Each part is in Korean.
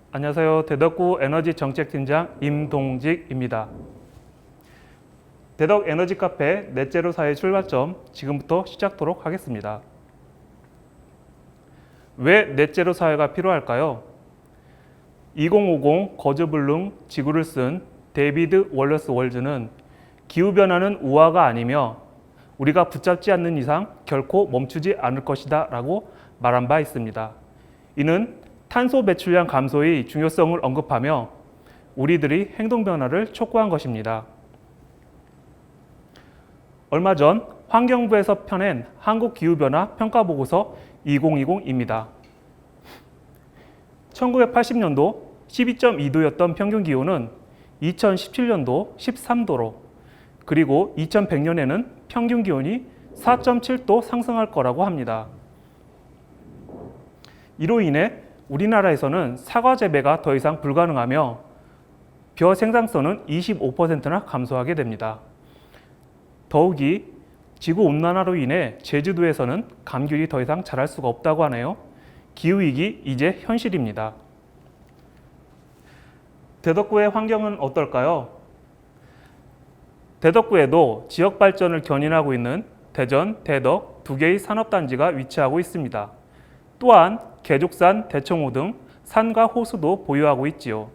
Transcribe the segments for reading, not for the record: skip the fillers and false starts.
안녕하세요. 대덕구 에너지정책팀장 임동직입니다. 대덕 에너지 카페 넷제로 사회 출발점 지금부터 시작하도록 하겠습니다. 왜 넷제로 사회가 필요할까요? 2050 거즈블룸 지구를 쓴 데이비드 월러스 월즈는 기후변화는 우화가 아니며 우리가 붙잡지 않는 이상 결코 멈추지 않을 것이다 라고 말한 바 있습니다. 이는 탄소 배출량 감소의 중요성을 언급하며 우리들이 행동 변화를 촉구한 것입니다. 얼마 전 환경부에서 펴낸 한국기후변화 평가보고서 2020입니다. 1980년도 12.2도였던 평균기온은 2017년도 13도로 그리고 2100년에는 평균기온이 4.7도 상승할 거라고 합니다. 이로 인해 우리나라에서는 사과 재배가 더 이상 불가능하며 벼 생산성은 25%나 감소하게 됩니다. 더욱이 지구온난화로 인해 제주도에서는 감귤이 더 이상 자랄 수가 없다고 하네요. 기후위기 이제 현실입니다. 대덕구의 환경은 어떨까요? 대덕구에도 지역 발전을 견인하고 있는 대전, 대덕 두 개의 산업단지가 위치하고 있습니다. 또한 계족산, 대청호 등 산과 호수도 보유하고 있지요.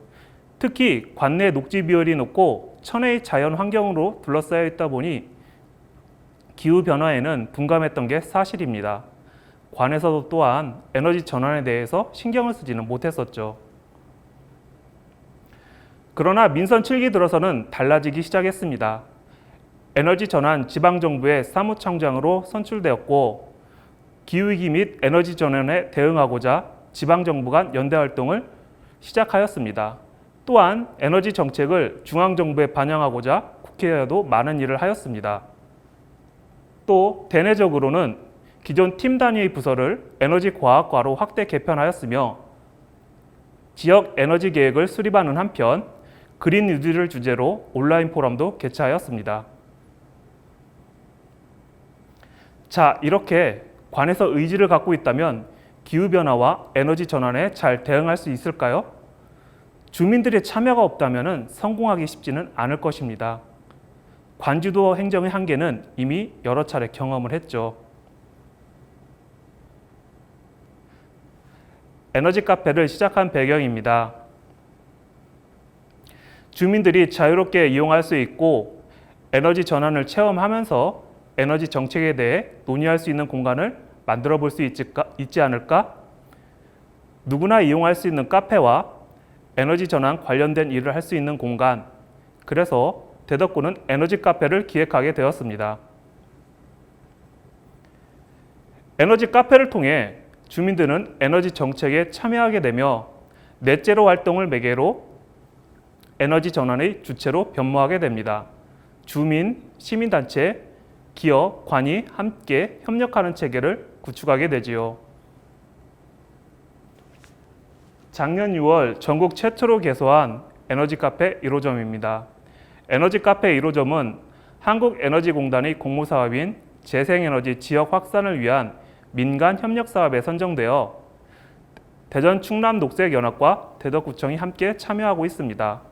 특히 관내 녹지 비율이 높고 천혜의 자연 환경으로 둘러싸여 있다 보니 기후변화에는 둔감했던 게 사실입니다. 관에서도 또한 에너지 전환에 대해서 신경을 쓰지는 못했었죠. 그러나 민선 7기 들어서는 달라지기 시작했습니다. 에너지 전환 지방정부의 사무총장으로 선출되었고 기후위기 및 에너지 전환에 대응하고자 지방정부 간 연대활동을 시작하였습니다. 또한 에너지 정책을 중앙정부에 반영하고자 국회에도 많은 일을 하였습니다. 또 대내적으로는 기존 팀 단위의 부서를 에너지과학과로 확대 개편하였으며 지역 에너지 계획을 수립하는 한편 그린 뉴딜을 주제로 온라인 포럼도 개최하였습니다. 자, 이렇게 관에서 의지를 갖고 있다면 기후변화와 에너지 전환에 잘 대응할 수 있을까요? 주민들의 참여가 없다면 성공하기 쉽지는 않을 것입니다. 관주도 행정의 한계는 이미 여러 차례 경험을 했죠. 에너지 카페를 시작한 배경입니다. 주민들이 자유롭게 이용할 수 있고 에너지 전환을 체험하면서 에너지 정책에 대해 논의할 수 있는 공간을 만들어 볼 수 있지 않을까? 누구나 이용할 수 있는 카페와 에너지 전환 관련된 일을 할 수 있는 공간, 그래서 대덕구는 에너지 카페를 기획하게 되었습니다. 에너지 카페를 통해 주민들은 에너지 정책에 참여하게 되며 넷제로 활동을 매개로 에너지 전환의 주체로 변모하게 됩니다. 주민, 시민단체, 기업, 관이 함께 협력하는 체계를 구축하게 되지요. 작년 6월 전국 최초로 개소한 에너지 카페 1호점입니다. 에너지 카페 1호점은 한국에너지공단의 공모사업인 재생에너지 지역 확산을 위한 민간 협력 사업에 선정되어 대전 충남녹색연합과 대덕구청이 함께 참여하고 있습니다.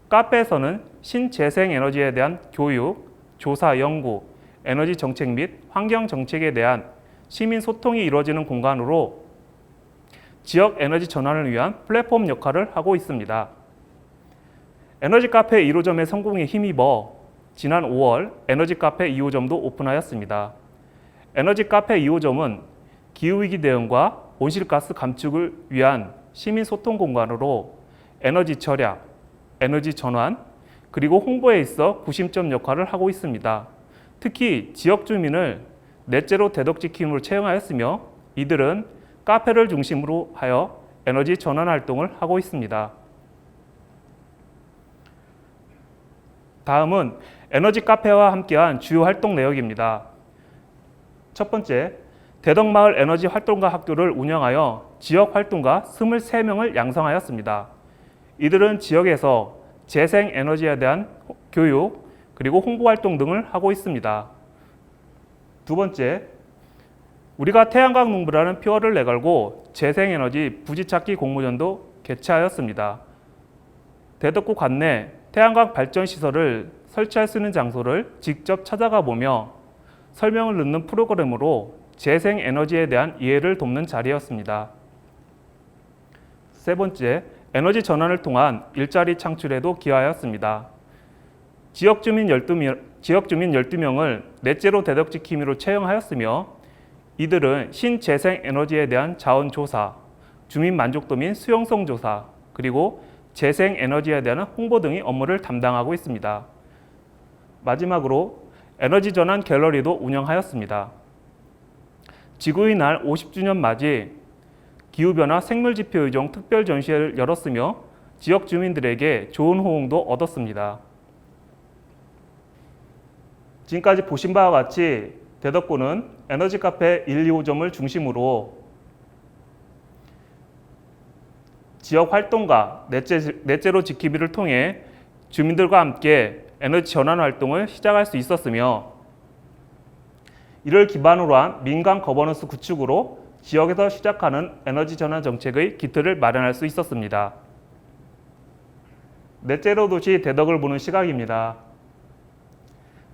카페에서는 신재생에너지에 대한 교육, 조사, 연구, 에너지 정책 및 환경 정책에 대한 시민 소통이 이루어지는 공간으로 지역 에너지 전환을 위한 플랫폼 역할을 하고 있습니다. 에너지 카페 1호점의 성공에 힘입어 지난 5월 에너지 카페 2호점도 오픈하였습니다. 에너지 카페 2호점은 기후위기 대응과 온실가스 감축을 위한 시민 소통 공간으로 에너지 절약, 에너지 전환, 그리고 홍보에 있어 구심점 역할을 하고 있습니다. 특히 지역 주민을 넷제로 대덕지킴으로 채용하였으며 이들은 카페를 중심으로 하여 에너지 전환 활동을 하고 있습니다. 다음은 에너지 카페와 함께한 주요 활동 내역입니다. 첫 번째, 대덕마을 에너지 활동가 학교를 운영하여 지역 활동가 23명을 양성하였습니다. 이들은 지역에서 재생에너지에 대한 교육, 그리고 홍보활동 등을 하고 있습니다. 두 번째, 우리가 태양광 농부라는 표어를 내걸고 재생에너지 부지찾기 공모전도 개최하였습니다. 대덕구 관내 태양광 발전 시설을 설치할 수 있는 장소를 직접 찾아가 보며 설명을 듣는 프로그램으로 재생에너지에 대한 이해를 돕는 자리였습니다. 세 번째, 에너지 전환을 통한 일자리 창출에도 기여하였습니다. 지역 주민 12명을 넷째로 대덕지킴이로 채용하였으며 이들은 신재생에너지에 대한 자원 조사, 주민 만족도 및 수용성 조사, 그리고 재생에너지에 대한 홍보 등의 업무를 담당하고 있습니다. 마지막으로 에너지 전환 갤러리도 운영하였습니다. 지구의 날 50주년 맞이 기후변화 생물지표 의정 특별 전시회를 열었으며 지역 주민들에게 좋은 호응도 얻었습니다. 지금까지 보신 바와 같이 대덕구는 에너지 카페 1, 2호점을 중심으로 지역 활동가 넷째로 지키기를 통해 주민들과 함께 에너지 전환 활동을 시작할 수 있었으며 이를 기반으로 한 민간 거버넌스 구축으로 지역에서 시작하는 에너지 전환 정책의 기틀을 마련할 수 있었습니다. 넷째로 도시 대덕을 보는 시각입니다.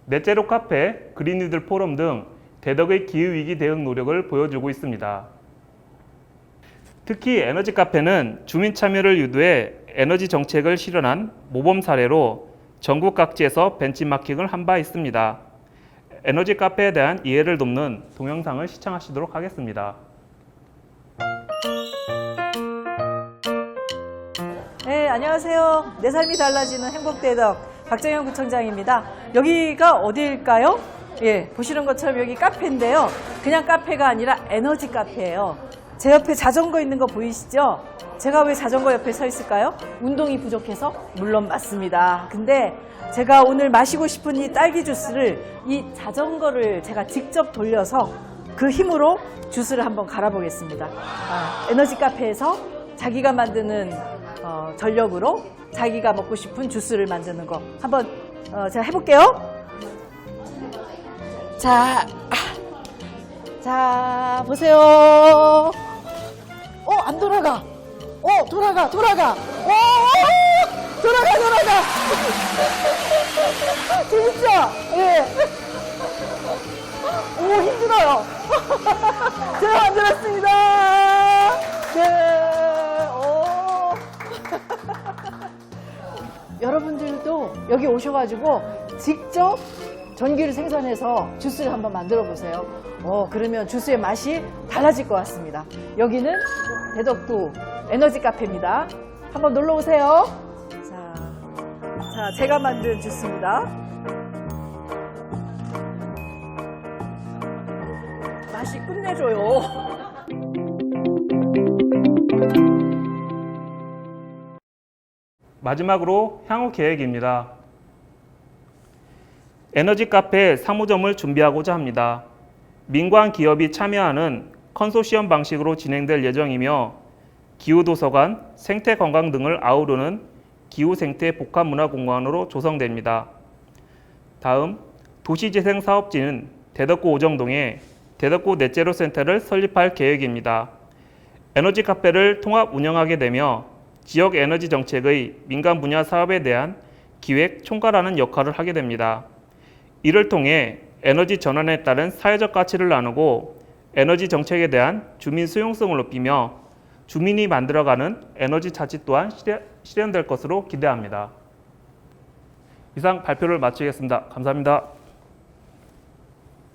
넷째로 카페, 그린이들 포럼 등 대덕의 기후위기 대응 노력을 보여주고 있습니다. 특히 에너지 카페는 주민 참여를 유도해 에너지 정책을 실현한 모범 사례로 전국 각지에서 벤치마킹을 한 바 있습니다. 에너지 카페에 대한 이해를 돕는 동영상을 시청하시도록 하겠습니다. 네, 안녕하세요. 내 삶이 달라지는 행복대덕 박정현 구청장입니다. 여기가 어디일까요? 예, 보시는 것처럼 여기 카페인데요. 그냥 카페가 아니라 에너지 카페예요. 제 옆에 자전거 있는 거 보이시죠? 제가 왜 자전거 옆에 서 있을까요? 운동이 부족해서? 물론 맞습니다. 근데 제가 오늘 마시고 싶은 이 딸기 주스를 이 자전거를 제가 직접 돌려서 그 힘으로 주스를 한번 갈아보겠습니다. 에너지 카페에서 자기가 만드는 전력으로 자기가 먹고 싶은 주스를 만드는 거 한번 제가 해볼게요. 자, 보세요. 안 돌아가. 돌아가. 돌아가. 재밌죠? 예. 힘들어요. 제가 만들었습니다. 네. 여러분들도 여기 오셔가지고 직접 전기를 생산해서 주스를 한번 만들어 보세요. 그러면 주스의 맛이 달라질 것 같습니다. 여기는 대덕구 에너지 카페입니다. 한번 놀러 오세요. 자, 제가 만든 주스입니다. 맛이 끝내줘요. 마지막으로 향후 계획입니다. 에너지 카페 3호점을 준비하고자 합니다. 민관 기업이 참여하는 컨소시엄 방식으로 진행될 예정이며 기후도서관, 생태관광 등을 아우르는 기후생태 복합문화공간으로 조성됩니다. 다음, 도시재생사업지는 대덕구 오정동에 대덕구 넷제로 센터를 설립할 계획입니다. 에너지 카페를 통합 운영하게 되며 지역 에너지 정책의 민간 분야 사업에 대한 기획, 총괄하는 역할을 하게 됩니다. 이를 통해 에너지 전환에 따른 사회적 가치를 나누고 에너지 정책에 대한 주민 수용성을 높이며 주민이 만들어가는 에너지 자치 또한 실현될 것으로 기대합니다. 이상 발표를 마치겠습니다. 감사합니다.